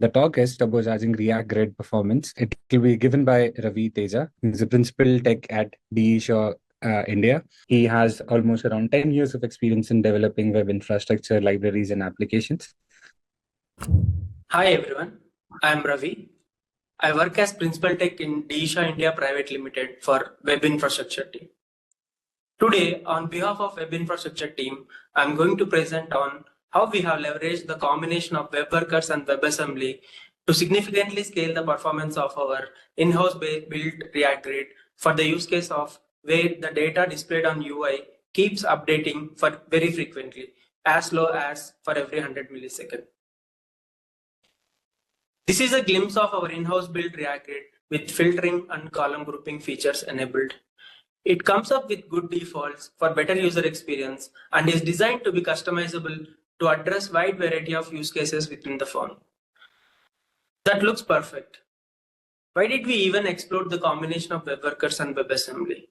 The talk is Turbocharging React Grid Performance. It will be given by Ravi Teja. He's a principal tech at DE Shaw, India. He has almost around 10 years of experience in developing web infrastructure, libraries, and applications. Hi everyone, I am Ravi. I work as Principal Tech in DE Shaw India Private Limited for Web Infrastructure team. Today, on behalf of Web Infrastructure team, I am going to present on how we have leveraged the combination of Web Workers and WebAssembly to significantly scale the performance of our in-house built React Grid for the use case of where the data displayed on UI keeps updating for very frequently, as low as for every 100 milliseconds. This is a glimpse of our in-house built React Grid with filtering and column grouping features enabled. It comes up with good defaults for better user experience and is designed to be customizable to address wide variety of use cases within the phone. That looks perfect. Why did we even explore the combination of web workers and WebAssembly?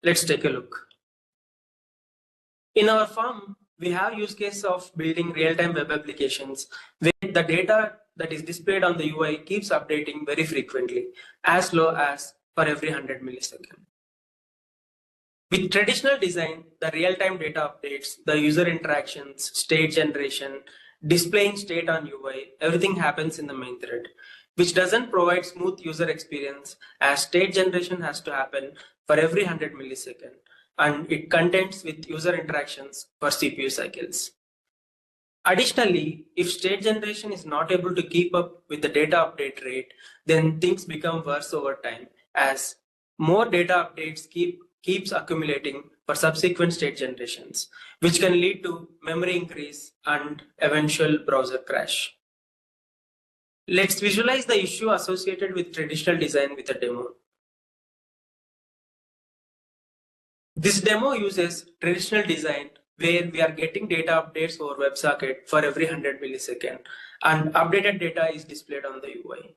Let's take a look. In our firm, we have use case of building real-time web applications where the data that is displayed on the UI keeps updating very frequently, as low as for every 100 milliseconds. With traditional design, the real-time data updates, the user interactions, state generation, displaying state on UI, everything happens in the main thread, which doesn't provide smooth user experience as state generation has to happen for every 100 milliseconds, and it contends with user interactions for CPU cycles. Additionally, if state generation is not able to keep up with the data update rate, then things become worse over time as more data updates keeps accumulating for subsequent state generations, which can lead to memory increase and eventual browser crash. Let's visualize the issue associated with traditional design with a demo. This demo uses traditional design where we are getting data updates over WebSocket for every 100 milliseconds, and updated data is displayed on the UI.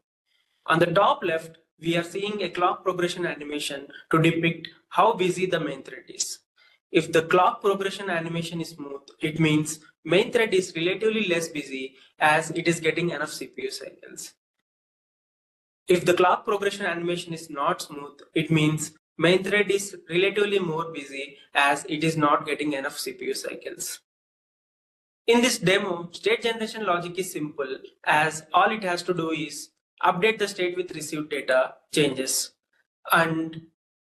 On the top left, we are seeing a clock progression animation to depict how busy the main thread is. If the clock progression animation is smooth, it means main thread is relatively less busy as it is getting enough CPU cycles. If the clock progression animation is not smooth, it means main thread is relatively more busy as it is not getting enough CPU cycles. In this demo, state generation logic is simple as all it has to do is update the state with received data changes. And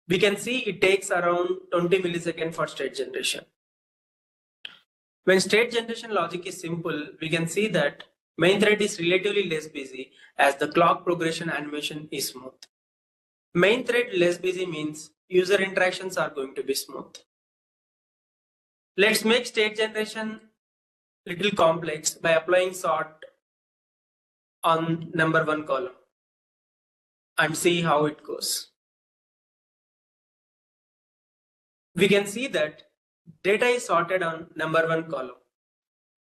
we can see it takes around 20 milliseconds for state generation. When state generation logic is simple, we can see that main thread is relatively less busy as the clock progression animation is smooth. Main thread less busy means user interactions are going to be smooth. Let's make state generation little complex by applying sort on number 1 column and see how it goes. We can see that data is sorted on number 1 column.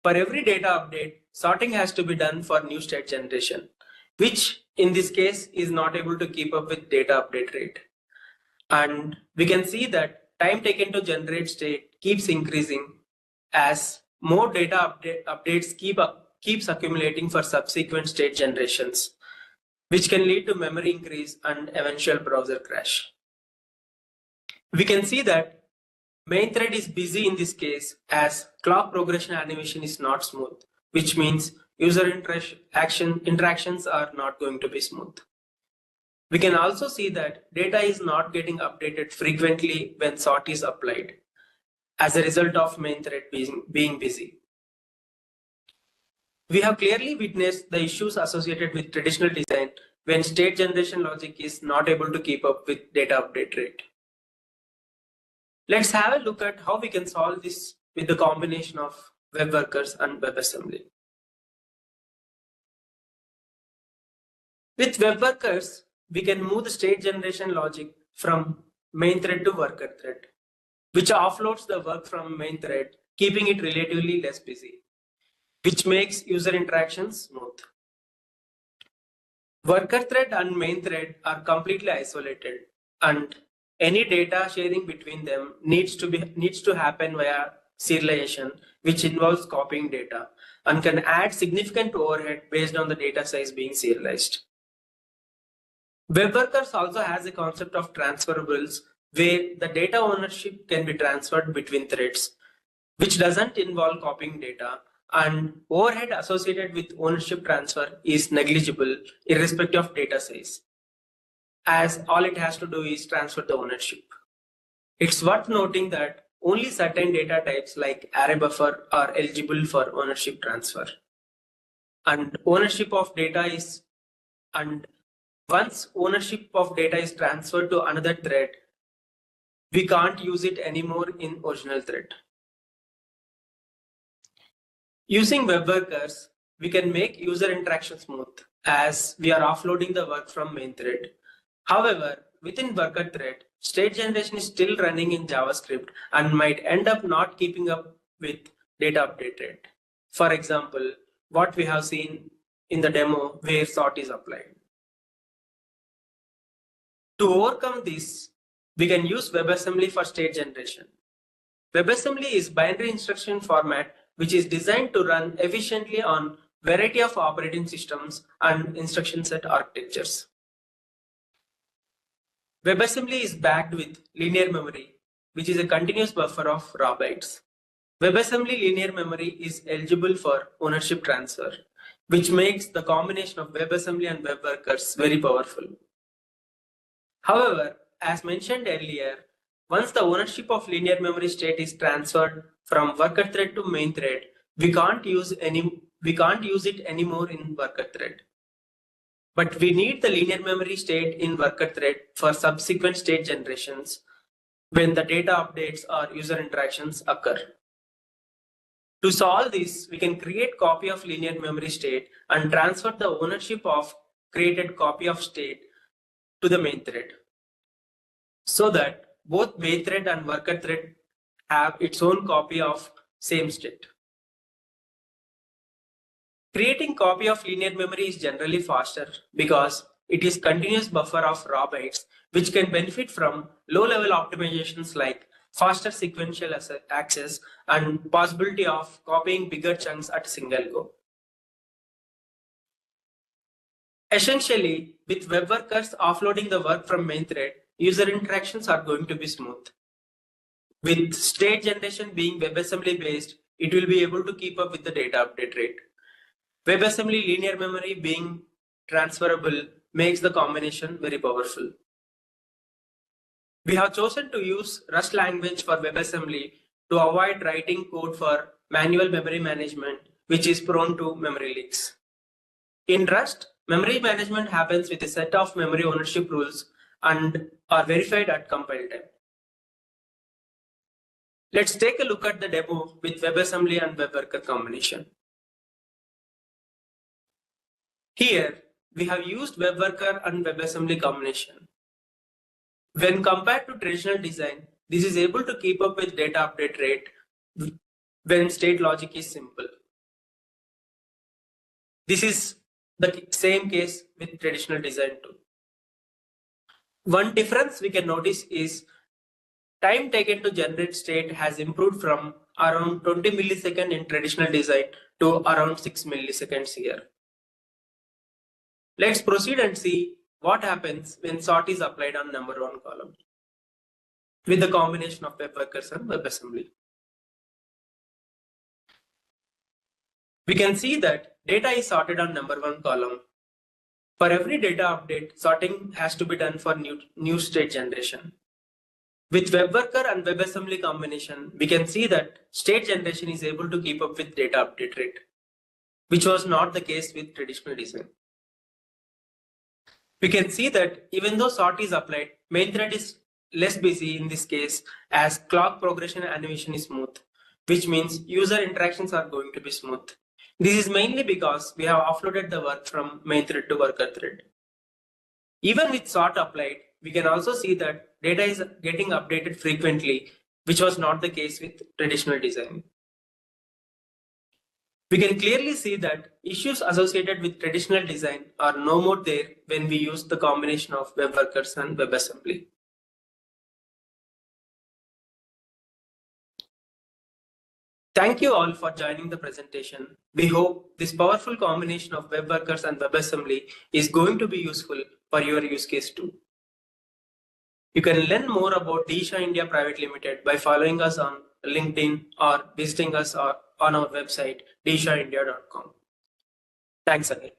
For every data update, sorting has to be done for new state generation, which in this case is not able to keep up with data update rate. And we can see that time taken to generate state keeps increasing as more data updates keeps accumulating for subsequent state generations, which can lead to memory increase and eventual browser crash. We can see that main thread is busy in this case as clock progression animation is not smooth, which means user interactions are not going to be smooth. We can also see that data is not getting updated frequently when sort is applied as a result of main thread being busy. We have clearly witnessed the issues associated with traditional design when state generation logic is not able to keep up with data update rate. Let's have a look at how we can solve this with the combination of web workers and WebAssembly. With web workers, we can move the state generation logic from main thread to worker thread, which offloads the work from main thread, keeping it relatively less busy, which makes user interactions smooth. Worker thread and main thread are completely isolated, and any data sharing between them needs to happen via serialization, which involves copying data. and can add significant overhead based on the data size being serialized. Web Workers also has a concept of transferables where the data ownership can be transferred between threads, which doesn't involve copying data, and overhead associated with ownership transfer is negligible irrespective of data size, as all it has to do is transfer the ownership. It's worth noting that only certain data types like array buffer are eligible for ownership transfer. And ownership of data is, and once ownership of data is transferred to another thread, we can't use it anymore in original thread. Using web workers, we can make user interaction smooth as we are offloading the work from main thread. However, within worker thread, state generation is still running in JavaScript and might end up not keeping up with data update rate. For example, what we have seen in the demo where sort is applied. To overcome this, we can use WebAssembly for state generation. WebAssembly is binary instruction format which is designed to run efficiently on variety of operating systems and instruction set architectures. WebAssembly is backed with linear memory, which is a continuous buffer of raw bytes. WebAssembly linear memory is eligible for ownership transfer, which makes the combination of WebAssembly and web workers very powerful. However, as mentioned earlier, once the ownership of linear memory state is transferred from worker thread to main thread, we can't use it anymore in worker thread. But we need the linear memory state in worker thread for subsequent state generations when the data updates or user interactions occur. To solve this, we can create copy of linear memory state and transfer the ownership of created copy of state to the main thread, so that both main thread and worker thread have its own copy of same state. Creating copy of linear memory is generally faster because it is continuous buffer of raw bytes, which can benefit from low-level optimizations like faster sequential access and possibility of copying bigger chunks at a single go. Essentially, with web workers offloading the work from main thread, user interactions are going to be smooth. With state generation being WebAssembly based, it will be able to keep up with the data update rate. WebAssembly linear memory being transferable makes the combination very powerful. We have chosen to use Rust language for WebAssembly to avoid writing code for manual memory management, which is prone to memory leaks. In Rust, memory management happens with a set of memory ownership rules and are verified at compile time. Let's take a look at the demo with WebAssembly and web worker combination. Here, we have used web worker and WebAssembly combination. When compared to traditional design, this is able to keep up with data update rate when state logic is simple. This is the same case with traditional design too. One difference we can notice is time taken to generate state has improved from around 20 milliseconds in traditional design to around 6 milliseconds here. Let's proceed and see what happens when sort is applied on number 1 column with the combination of web workers and WebAssembly. We can see that data is sorted on number 1 column. For every data update, sorting has to be done for new state generation. With web worker and WebAssembly combination, we can see that state generation is able to keep up with data update rate, which was not the case with traditional design. We can see that even though sort is applied, main thread is less busy in this case as clock progression animation is smooth, which means user interactions are going to be smooth. This is mainly because we have offloaded the work from main thread to worker thread. Even with sort applied, we can also see that data is getting updated frequently, which was not the case with traditional design. We can clearly see that issues associated with traditional design are no more there when we use the combination of web workers and WebAssembly. Thank you all for joining the presentation. We hope this powerful combination of web workers and WebAssembly is going to be useful for your use case too. You can learn more about Disha India Private Limited by following us on LinkedIn or visiting us on our website dishaindia.com. Thanks again.